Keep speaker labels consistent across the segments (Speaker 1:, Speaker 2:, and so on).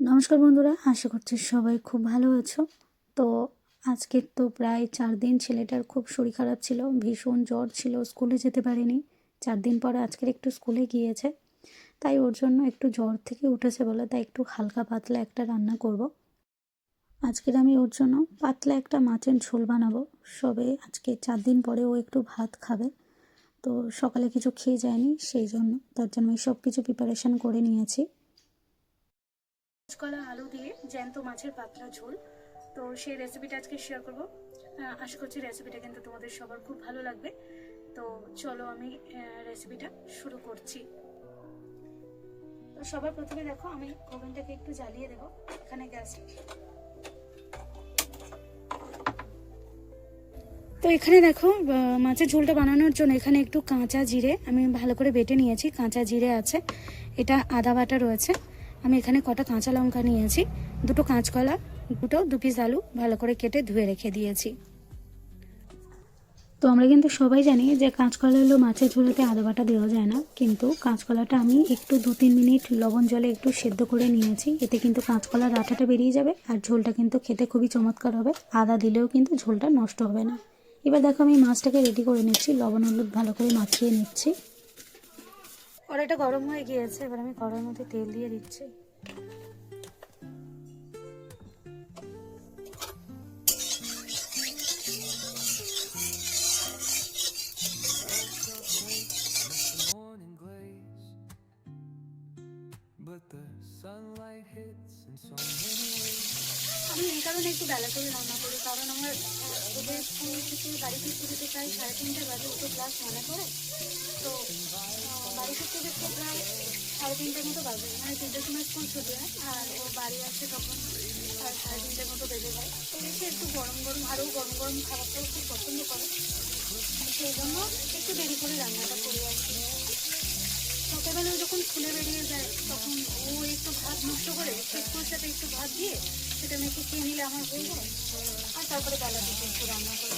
Speaker 1: নমস্কার বন্ধুরা, আশা করছি সবাই খুব ভালো আছো। তো আজকের তো প্রায় 4 দিন ছেলেটার খুব শরীর খারাপ ছিল, ভীষণ জ্বর ছিল, স্কুলে যেতে পারেনি। 4 দিন পরে আজকের একটু স্কুলে গিয়েছে, তাই ওর জন্য একটু জ্বর থেকে উঠেছে বলে তাই একটু হালকা পাতলা একটা রান্না করব। আজকের আমি ওর জন্য পাতলা একটা মাছের ঝোল বানাবো। সবে আজকে 4 দিন পরে ও একটু ভাত খাবে, তো সকালে কিছু খেয়ে যায়নি, সেই জন্য তার জন্য আমি সব কিছু প্রিপারেশন করে নিয়েছি। কাঁচকলা আলু দিয়ে জ্যান্ত মাছের পাতলা ঝোল, তো সেই রেসিপিটা আজকে শেয়ার করব। আশা করছি রেসিপিটা কিন্তু তোমাদের সবার খুব ভালো লাগবে। তো চলো আমি রেসিপিটা শুরু করছি। তো সবার প্রথমে দেখো আমি ওভেনটাকে একটু জ্বালিয়ে দেবো। এখানে গ্যাস, তো এখানে দেখো মাছের ঝোলটা বানানোর জন্য এখানে একটু কাঁচা জিরে আমি ভালো করে বেটে নিয়েছি। কাঁচা জিরে আছে, এটা আদা বাটা রয়েছে। আমি এখানে কটা কাঁচা লঙ্কা নিয়েছি, দুটো কাঁচকলা, দু পিস আলু ভালো করে কেটে ধুয়ে রেখে দিয়েছি। তো আমরা কিন্তু সবাই জানি যে কাঁচকলা হলো মাছের ঝোলেতে আদা বাটা দেওয়া যায় না, কিন্তু কাঁচকলাটা আমি একটু 2-3 মিনিট লবণ জলে একটু সেদ্ধ করে নিয়েছি। এতে কিন্তু কাঁচকলার আঠাটা বেরিয়ে যাবে আর ঝোলটা কিন্তু খেতে খুবই চমৎকার হবে। আদা দিলেও কিন্তু ঝোলটা নষ্ট হবে না। এবার দেখো আমি মাছটাকে রেডি করে নিচ্ছি, লবণ হলুদ ভালো করে মাখিয়ে নিচ্ছি। কড়াইটা গরম হয়ে গিয়েছে, এবার আমি কড়াইয়ের মধ্যে তেল দিয়ে দিচ্ছি। আমি এই কারণে একটু বেলা করে রান্না করি, কারণ আমার ওদের স্কুল থেকে বাড়ি ফিরতে যেতে প্রায় 3:30 বাজে, ওদের ক্লাস 9-এ করে। তো বাড়ি ফিরতে যেতে প্রায় 3:30 মতো বাজে, মানে 3টের সময় স্কুল ছুটি হয় আর ও বাড়ি আসে তখন 3:30 মতো বেজে যায়। তো এসে একটু গরম গরম, আরও গরম গরম খাবারটাও খুব পছন্দ করে, সেই জন্য একটু দেরি করে রান্নাটা করি আর কি। সকালবেলা যখন স্কুলে বেরিয়ে যায় তখন ও একটু ভাত নষ্ট করে পেটকুর সাথে একটু ভাত দিয়ে সেটা মেখে খেয়ে নিলে আমার হয়ে যায়, আর তারপরে বেলা থেকে একটু রান্না করি।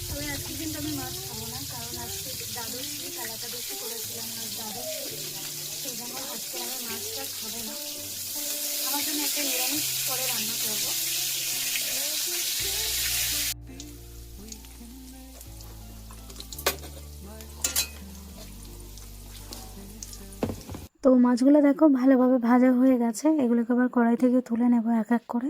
Speaker 1: তবে আজকে কিন্তু আমি মাছ খাবো না, কারণ আজকে দ্বাদশী, কালাটা বেশি করেছিলাম আর দ্বাদশী, সেই জন্য আজকে আমি মাছটা খাবো না। আমার জন্য একটা নিরামিষ করে রান্না করবো। তো মাছগুলো দেখো ভালোভাবে ভাজা হয়ে গেছে, এগুলোকে আবার কড়াই থেকে তুলে নেব এক এক করে।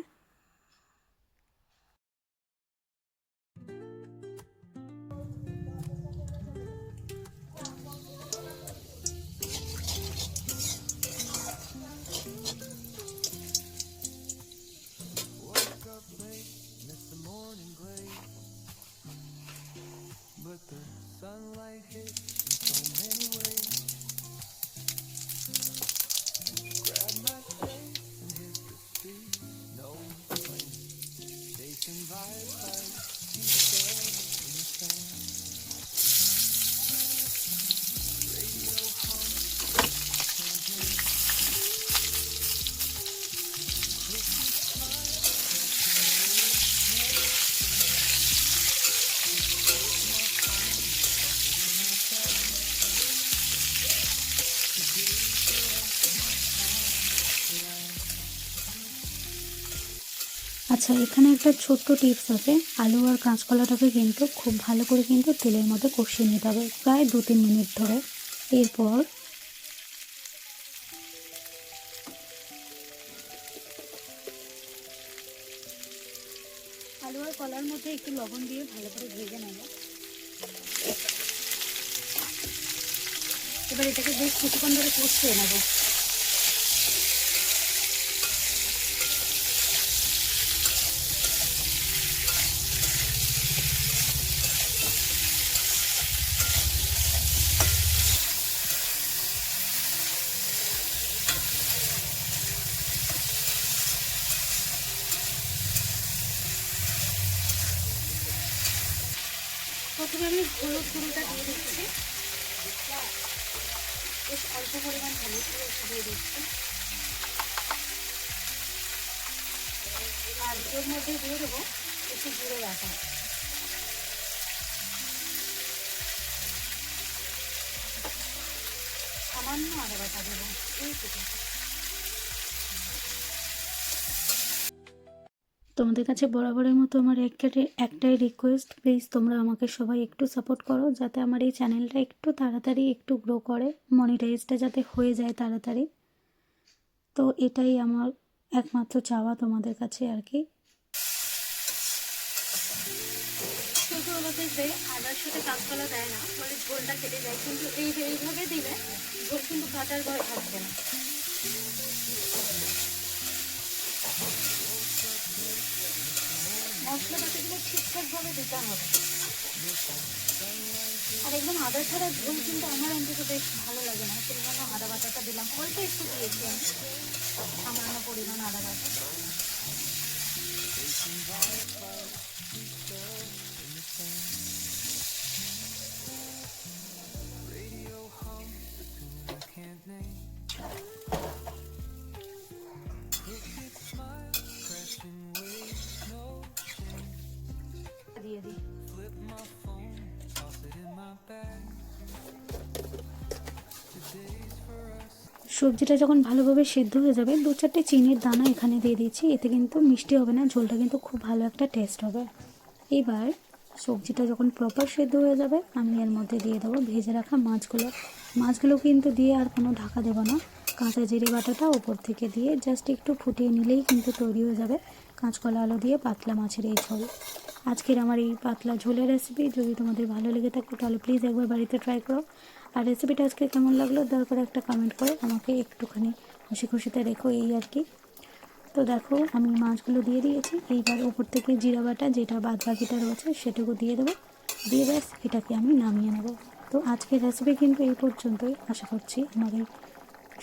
Speaker 1: আচ্ছা, এখানে একটা ছোট্ট টিপস আছে, আলু আর কাঁচকলাটাকে কিন্তু খুব ভালো করে কিন্তু তেলের মধ্যে কষিয়ে নিতে হবে প্রায় 2-3 মিনিট ধরে। এরপর আলু আর কলার মধ্যে একটু লবণ দিয়ে ভালো করে ভেজে নেব। এবার এটাকে বেশ কিছুক্ষণ ধরে কষিয়ে নেব। প্রথমে আমি হলুদ গুঁড়োটা দিয়ে দিচ্ছি, বেশ অল্প পরিমাণ হলুদ গুঁড়ো দিয়ে দিচ্ছি, আর এর মধ্যে দিয়ে দেবো একটু জিরে বাটা। সামান্য আদা বাটা দেবো, এইটুকু।
Speaker 2: তোমাদের কাছে বরাবরের মতো আমার একটাই রিকোয়েস্ট, প্লিজ তোমরা আমাকে সবাই একটু সাপোর্ট করো, যাতে আমার এই চ্যানেলটা একটু তাড়াতাড়ি একটু গ্রো করে, মনিটাইজটা যাতে হয়ে যায় তাড়াতাড়ি। তো এটাই আমার একমাত্র চাওয়া তোমাদের কাছে আর কি।
Speaker 1: শুধু হলো যে আদার সাথে কাঁচকলা দেয় না, মানে ঝোলটা কেটে যায়, কিন্তু এইভাবে দিলে ঝোল কিন্তু কাটার ভয় থাকবে না। মশলাপাতিগুলো ঠিকঠাকভাবে দিতে হবে। আর একদম আদা ছাড়া ঝোল কিন্তু আমার অন্তত বেশ ভালো লাগে না, সেই জন্য আদা বাটাটা দিলাম। অল্প একটু দিয়েছি আমি, সামান্য পরিমাণ আদা বাটা। দিয়ে দিই।
Speaker 2: সবজিটা যখন ভালোভাবে সেদ্ধ হয়ে যাবে, 2-4টে চিনির দানা এখানে দিয়ে দিয়েছি। এতে কিন্তু মিষ্টি হবে না, ঝোলটা কিন্তু খুব ভালো একটা টেস্ট হবে। এবার সবজিটা যখন প্রপার সেদ্ধ হয়ে যাবে, আমি এর মধ্যে দিয়ে দেবো ভেজে রাখা মাছগুলো কিন্তু দিয়ে আর কোনো ঢাকা দেবো না। কাঁচা জিরে বাটাটা ওপর থেকে দিয়ে জাস্ট একটু ফুটিয়ে নিলেই কিন্তু তৈরি হয়ে যাবে কাঁচকলা আলু দিয়ে পাতলা মাছের এই ঝোল। আজকের আমার এই পাতলা ঝোলের রেসিপি যদি তোমাদের ভালো লেগে থাকে তাহলে প্লিজ একবার বাড়িতে ট্রাই করো। আর রেসিপিটা আজকে কেমন লাগলো দয়া করে একটা কমেন্ট করে আমাকে একটুখানি খুশিতে রেখো, এই আর কি। তো দেখো আমি মাছগুলো দিয়ে দিয়েছি। এইবার ওপর থেকে জিরা বাটা যেটা বাদবাকিটা রয়েছে সেটুকু দিয়ে দেবো, দিয়ে ব্যাস এটাকে আমি নামিয়ে নেব। তো আজকের রেসিপি কিন্তু এই পর্যন্তই। আশা করছি আমার এই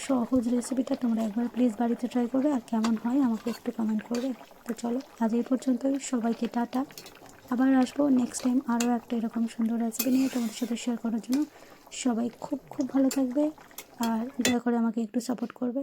Speaker 2: সহজ রেসিপিটা তোমরা একবার প্লিজ বাড়িতে ট্রাই করবে, আর কেমন হয় আমাকে একটু কমেন্ট করবে। তো চলো আজ এই পর্যন্তই, সবাইকে টাটা। আবার আসবো নেক্সট টাইম আরও একটা এরকম সুন্দর রেসিপি নিয়ে তোমাদের সাথে শেয়ার করার জন্য। সবাই খুব ভালো থাকবে আর দয়া করে আমাকে একটু সাপোর্ট করবে।